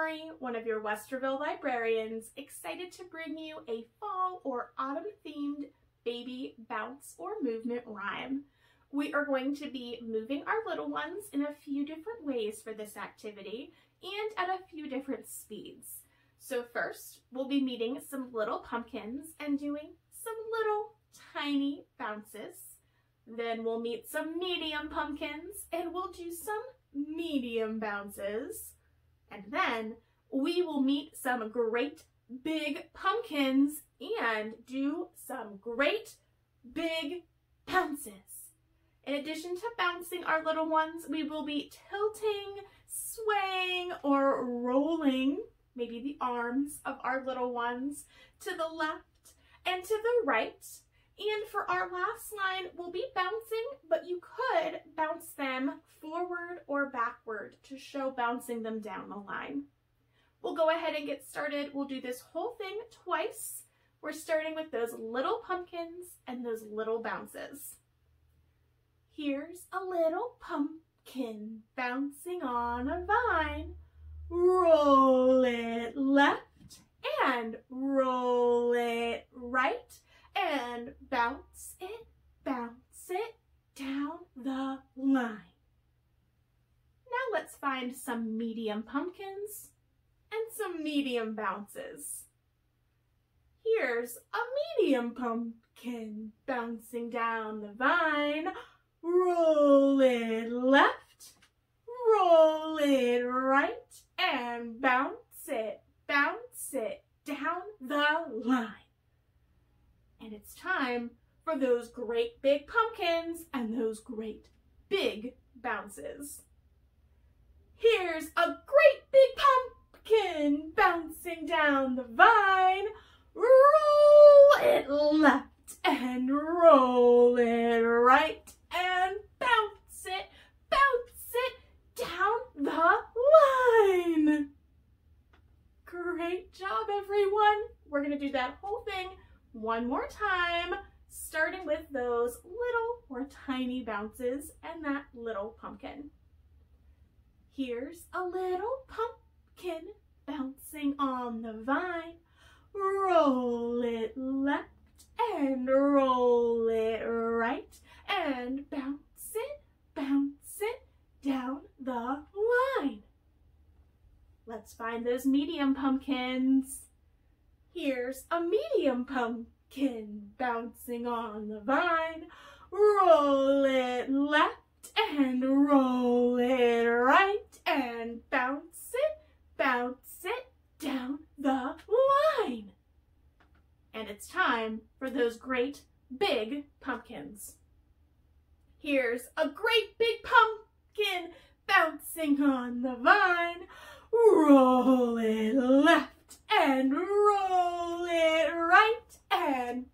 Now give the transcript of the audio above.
Annamarie, one of your Westerville librarians, excited to bring you a fall or autumn themed baby bounce or movement rhyme. We are going to be moving our little ones in a few different ways for this activity and at a few different speeds. So first, we'll be meeting some little pumpkins and doing some little tiny bounces. Then we'll meet some medium pumpkins and we'll do some medium bounces. And then we will meet some great big pumpkins and do some great big bounces. In addition to bouncing our little ones, we will be tilting, swaying, or rolling maybe the arms of our little ones to the left and to the right. And for our last line, we'll be bouncing, but you could bounce them forward or backward to show bouncing them down the line. We'll go ahead and get started. We'll do this whole thing twice. We're starting with those little pumpkins and those little bounces. Here's a little pumpkin bouncing on a vine. Roll it left and roll it right. And bounce it down the line. Now let's find some medium pumpkins and some medium bounces. Here's a medium pumpkin bouncing down the vine. Roll it left, roll it right, and bounce it down the line. And it's time for those great big pumpkins and those great big bounces. Here's a great big pumpkin bouncing down the vine. Roll it left and roll it right and bounce it down the line. Great job, everyone. We're going to do that whole thing one more time, starting with those little or tiny bounces and that little pumpkin. Here's a little pumpkin bouncing on the vine. Roll it left and roll it right and bounce it down the line. Let's find those medium pumpkins. Here's a medium pumpkin bouncing on the vine. Roll it left and roll it right and bounce it down the line. And it's time for those great big pumpkins. Here's a great big pumpkin bouncing on the vine. Roll it left and roll it right and